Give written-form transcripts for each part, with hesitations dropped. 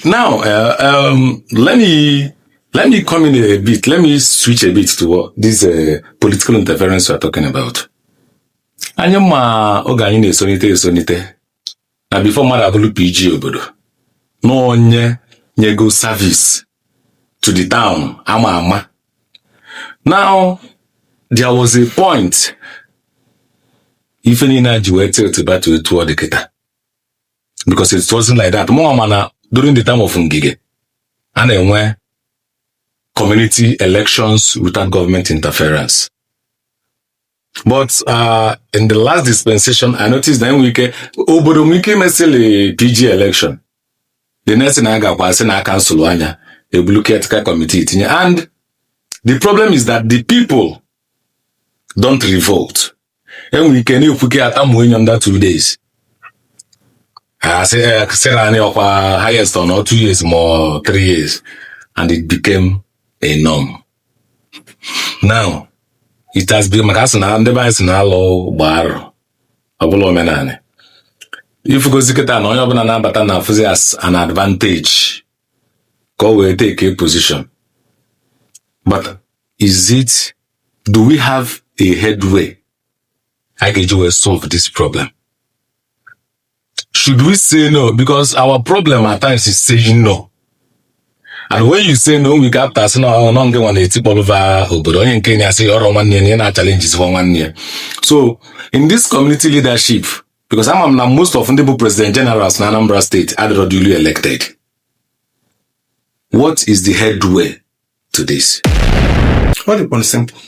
Now, let me come in a bit. Let me switch a bit to what this political interference we are talking about. Anya ma oge anyị na-esonite na before mmadụ abụrụ PG obodo no onye nyego service to the town ama. Now there was a point ife niile ji wee tilt back to toward the kita, because it wasn't like that. More mana during the time of Ngige and enwe community elections without government interference. But in the last dispensation, I noticed that we can mesele PG election. The next thing I got was I cancel a blue committee. And the problem is that the people don't revolt. And we can get under 2 days. I say highest or not 2 years more 3 years. And it became a norm. Now, it has been law bar. If you go see it as an advantage, go we take a position. But do we have a headway? I can do solve this problem. Should we say no? Because our problem at times is saying no. And when you say no, we got to say no, no, get one tip all over. But in Kenya, say or 1 year, na challenges for 1 year. So in this community leadership, because I'm most of the president generals in Anambra State are duly elected. What is the headway to this? Well, it's simple.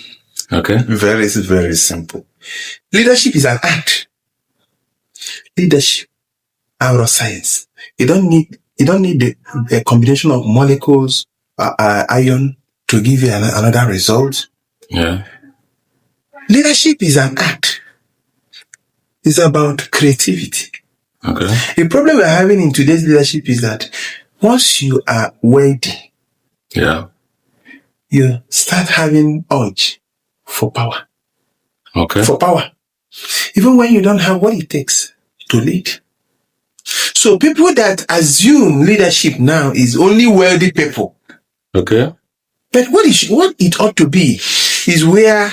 Okay. Very simple. Leadership is an art. Leadership, our science. You don't need a combination of molecules, iron to give you another result. Yeah. Leadership is an art. It's about creativity. Okay. The problem we're having in today's leadership is that once you are wealthy, yeah, you start having urge for power. Okay. For power. Even when you don't have what it takes to lead. So people that assume leadership now is only wealthy people. Okay. But what it ought to be is where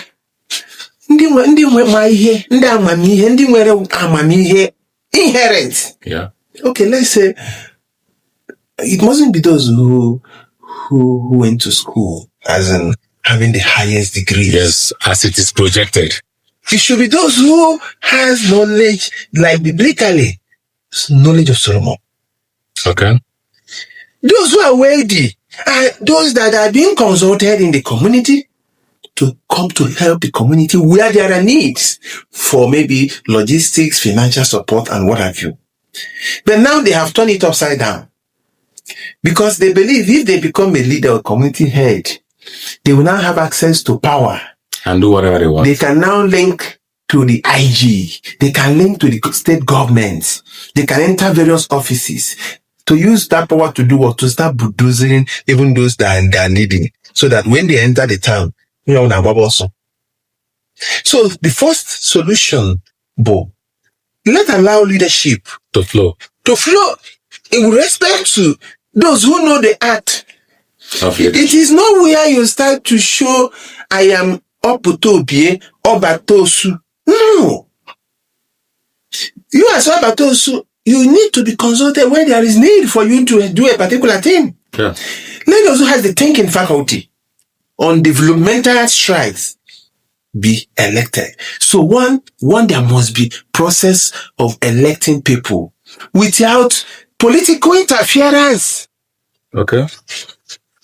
inherent. Yeah. Okay, let's say it mustn't be those who went to school as in having the highest degrees. Yes, as it is projected. It should be those who has knowledge, like biblically, knowledge of Solomon. Okay. Those who are wealthy are those that are being consulted in the community to come to help the community where there are needs for maybe logistics, financial support, and what have you. But now they have turned it upside down because they believe if they become a leader or community head, they will now have access to power and do whatever they want. They can now link to the IG. They can link to the state governments. They can enter various offices to use that power to do what? To start bulldozing even those that are needing, so that when they enter the town, you know, also. So the first solution, Bo, let's allow leadership to flow in respect to those who know the art. It is not where you start to show I am Oputobie or Batosu. No. You as Batosu, you need to be consulted when there is need for you to do a particular thing. Yeah. Let those who has the thinking faculty on developmental strides be elected. So one there must be process of electing people without political interference. Okay.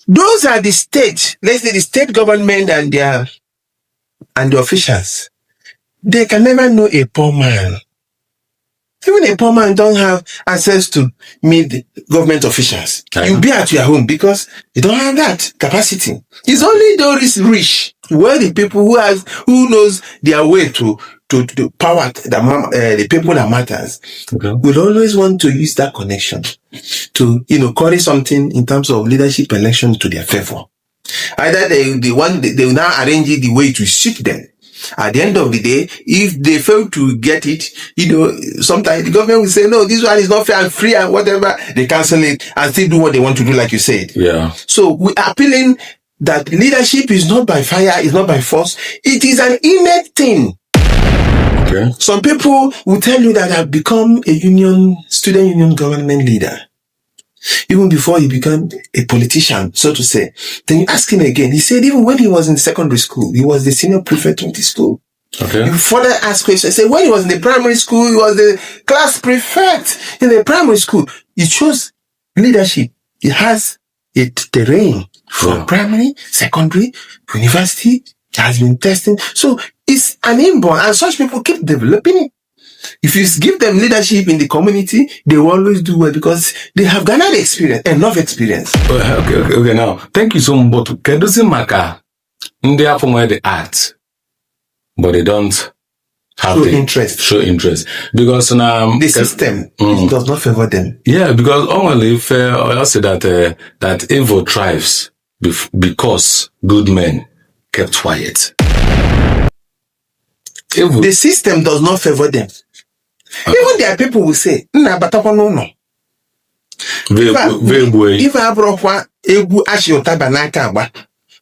Those are the state, let's say the state government and the officials. They can never know a poor man. Even a poor man don't have access to meet the government officials. You'll be at your home because you don't have that capacity. It's only those rich, wealthy people who knows their way to power the people that matters. Okay. Will always want to use that connection to carry something in terms of leadership elections to their favor. Either they will now arrange it the way to suit them. At the end of the day, if they fail to get it, sometimes the government will say, no, this one is not fair and free and whatever. They cancel it and still do what they want to do, like you said. Yeah. So we are appealing that leadership is not by fire, it's not by force. It is an innate thing. Okay. Some people will tell you that I've become a student union government leader, even before he became a politician, so to say. Then you ask him again. He said even when he was in secondary school, he was the senior prefect of the school. Okay. You further ask questions. Say when he was in the primary school, he was the class prefect in the primary school. It shows leadership. It has a terrain from primary, secondary, university. It has been testing. So it's an inborn, and such people keep developing it. If you give them leadership in the community, they will always do well because they have garnered enough experience. Okay. Now, thank you so much. But Kedusi Maka, they are from where they act, but they don't have show interest because now the system does not favor them. Yeah, because only I say that evil thrives because good men kept quiet. The system does not favor them. Even there are people who say, no. If I brought one, Ebu Ashio Tabanaka,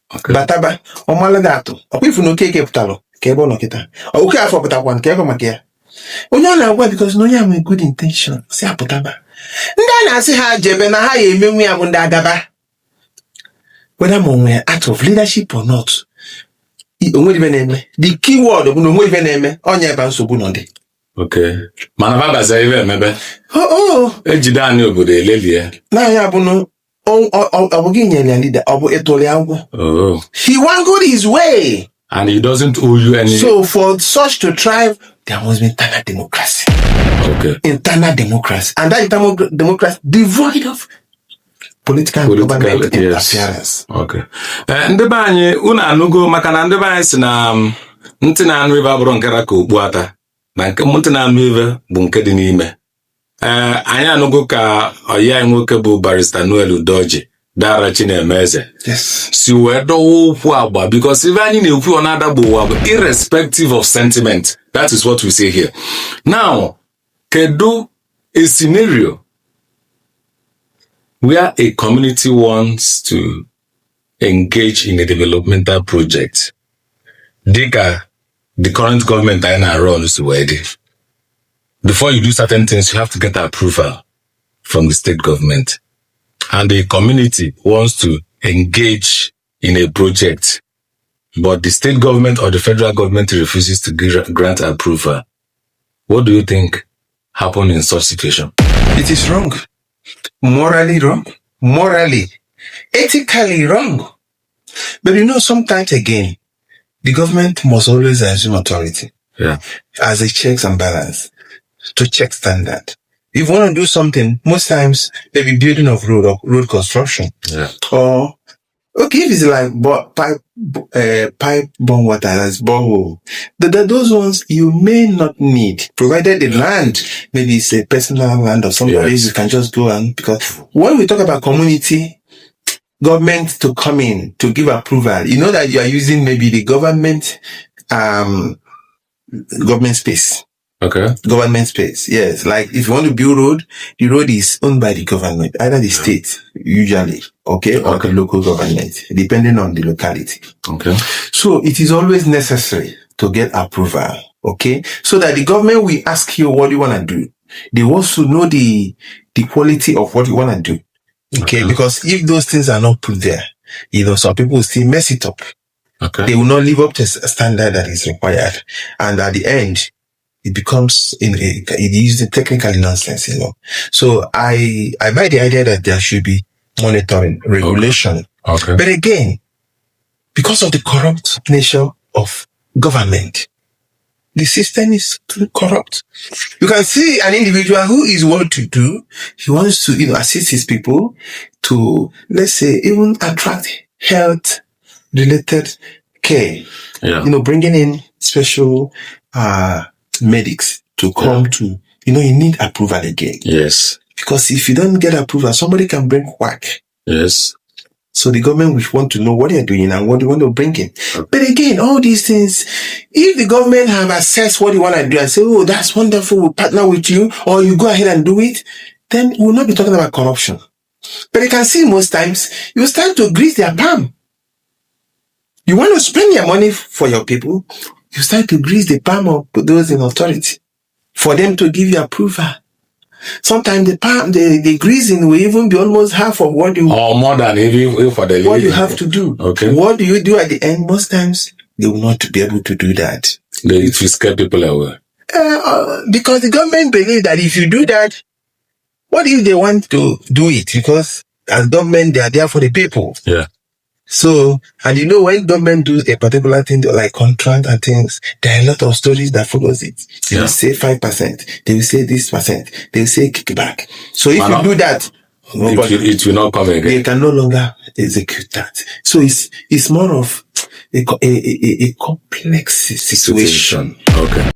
Bataba, or Maladato, or if no cake talo, cable no kita, or care for Patawan, cable makia. Oh, no, because no, you have a good intention. Say Apotaba. Then I say, ha, Jebena, I mean, we have Undagaba. Whether we're out of leadership or not, the key word of no even on your bansobunode. Okay. Manava say maybe. Oh. Ejidani obodo eleli. Na ya bụ no oboginye leader obo etoliango. Oh. He wangled his way. And he doesn't owe you any. So for such to thrive, there must be internal democracy. Okay. Internal democracy. And that internal democracy devoid of political government interference. Okay. Ndị be anyị unu anụgo maka na ndị be anyị si na ntị na-anụ ibe abụrụ nke raka okpu ata na nke ntị na-anụ ibe bụ nke dị n'ime. Anyị anụgo ka ọya nwoke bụ Barrister Noel Udoji dara Chinemeze. Yes. Si wee dọwa okwu agba because ibe anyị na-ekwu ọ na-ada Gbowaa bụ irrespective of sentiment. That is what we say here. Now, kedu a scenario where a community wants to engage in a developmental project, the current government runs already. Before you do certain things, you have to get approval from the state government. And the community wants to engage in a project, but the state government or the federal government refuses to grant approval. What do you think happened in such situation? It is wrong. Morally wrong. Morally. Ethically wrong. But sometimes again, the government must always assume authority. Yeah. As a checks and balance. To check standard. If you want to do something, most times, maybe building of road or road construction. Yeah. Or, okay, if it's like pipe bomb water, that's borehole. Those ones you may not need, provided the land, maybe it's a personal land of somebody, you can just go and, because when we talk about community, government to come in, to give approval, you know that you are using maybe the government space. Okay. Government space, yes. Like if you want to build road, the road is owned by the government, either the state, usually, or the local government, depending on the locality. Okay. So it is always necessary to get approval, okay? So that the government will ask you what you want to do. They want to know the quality of what you want to do, okay? Because if those things are not put there, some people will still mess it up. Okay. They will not live up to a standard that is required. And at the end, it becomes it is technically nonsense, So I buy the idea that there should be monitoring, regulation. Okay. But again, because of the corrupt nature of government, the system is too corrupt. You can see an individual who is well to do. He wants to, assist his people to, let's say, even attract health related care. Yeah. Bringing in special, medics to come to, you need approval again. Yes. Because if you don't get approval, somebody can bring quack. Yes. So the government will want to know what they're doing and what they want to bring in. But again, all these things, if the government have assessed what they want to do and say, oh, that's wonderful, we'll partner with you, or you go ahead and do it, then we'll not be talking about corruption. But you can see most times, you start to grease their palm. You want to spend your money for your people, you start to grease the palm of those in authority for them to give you approval. Sometimes the greasing will even be almost half of what you or more than even for the what you have to do. Okay. What do you do at the end? Most times they will not be able to do that. It will scare people away. Because the government believes that if you do that, what if they want to do it? Because as government, they are there for the people. Yeah. So, and you know, when government do a particular thing like contract and things, there are a lot of stories that follows it. They will say 5%, they will say this percent, they will say kickback. So if you do that, it will not come again. They can no longer execute that. So it's more of a complex situation. Okay.